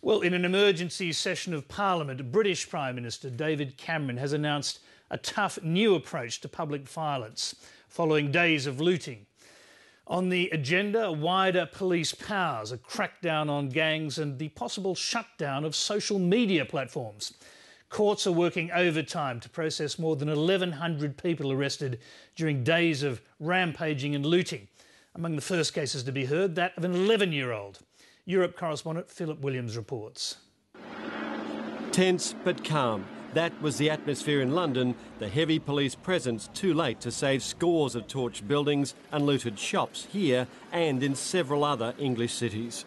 Well, in an emergency session of Parliament, British Prime Minister David Cameron has announced a tough new approach to public violence following days of looting. On the agenda, wider police powers, a crackdown on gangs and the possible shutdown of social media platforms. Courts are working overtime to process more than 1,100 people arrested during days of rampaging and looting. Among the first cases to be heard, that of an 11-year-old. Europe correspondent Philip Williams reports. Tense but calm. That was the atmosphere in London, the heavy police presence too late to save scores of torched buildings and looted shops here and in several other English cities.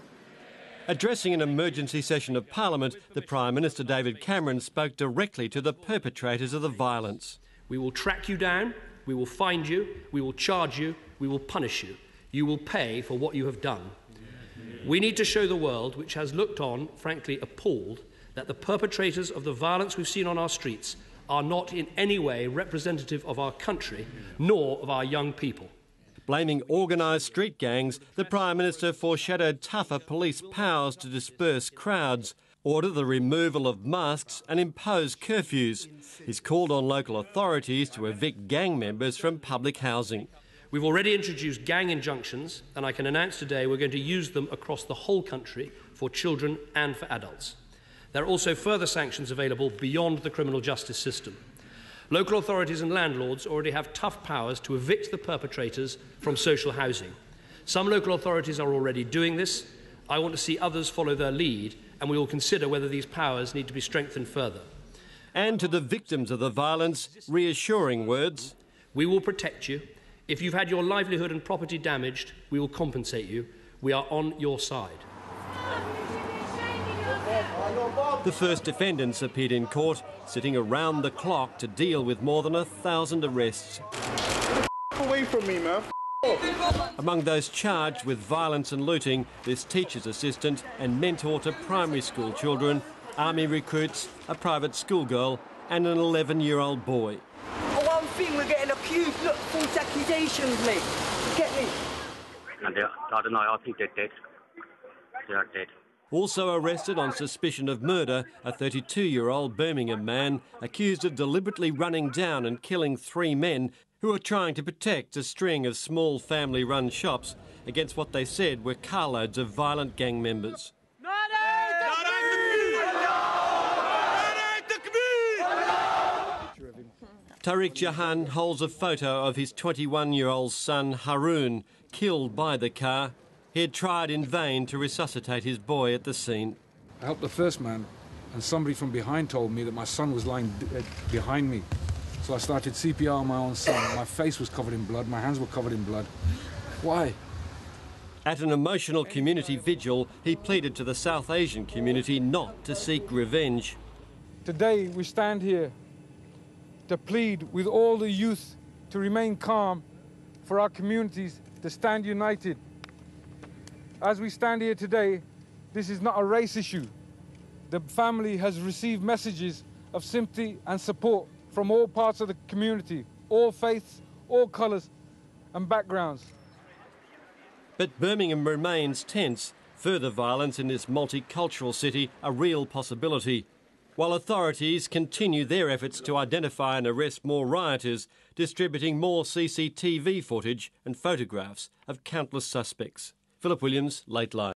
Addressing an emergency session of Parliament, the Prime Minister David Cameron spoke directly to the perpetrators of the violence. We will track you down, we will find you, we will charge you, we will punish you. You will pay for what you have done. We need to show the world, which has looked on, frankly appalled, that the perpetrators of the violence we've seen on our streets are not in any way representative of our country, nor of our young people. Blaming organised street gangs, the Prime Minister foreshadowed tougher police powers to disperse crowds, order the removal of masks and impose curfews. He's called on local authorities to evict gang members from public housing. We've already introduced gang injunctions, and I can announce today we're going to use them across the whole country for children and for adults. There are also further sanctions available beyond the criminal justice system. Local authorities and landlords already have tough powers to evict the perpetrators from social housing. Some local authorities are already doing this. I want to see others follow their lead, and we will consider whether these powers need to be strengthened further. And to the victims of the violence, reassuring words. We will protect you. If you've had your livelihood and property damaged, we will compensate you. We are on your side. The first defendants appeared in court, sitting around the clock to deal with more than 1,000 arrests. Away from me, man. Among those charged with violence and looting, this teacher's assistant and mentor to primary school children, army recruits, a private schoolgirl and an 11-year-old boy. One thing, we're getting accused, look, false accusations, mate. Get me? And I don't know, I think they're dead. They are dead. Also arrested on suspicion of murder, a 32-year-old Birmingham man accused of deliberately running down and killing 3 men who were trying to protect a string of small family-run shops against what they said were carloads of violent gang members. Tariq Jahan holds a photo of his 21-year-old son Haroon, killed by the car. He had tried in vain to resuscitate his boy at the scene. I helped the first man, and somebody from behind told me that my son was lying behind me. So I started CPR on my own son. My face was covered in blood, my hands were covered in blood. Why? At an emotional community vigil, he pleaded to the South Asian community not to seek revenge. Today we stand here to plead with all the youth to remain calm, for our communities to stand united. As we stand here today, this is not a race issue. The family has received messages of sympathy and support from all parts of the community, all faiths, all colours and backgrounds. But Birmingham remains tense. Further violence in this multicultural city a real possibility, while authorities continue their efforts to identify and arrest more rioters, distributing more CCTV footage and photographs of countless suspects. Philip Williams, Late Line.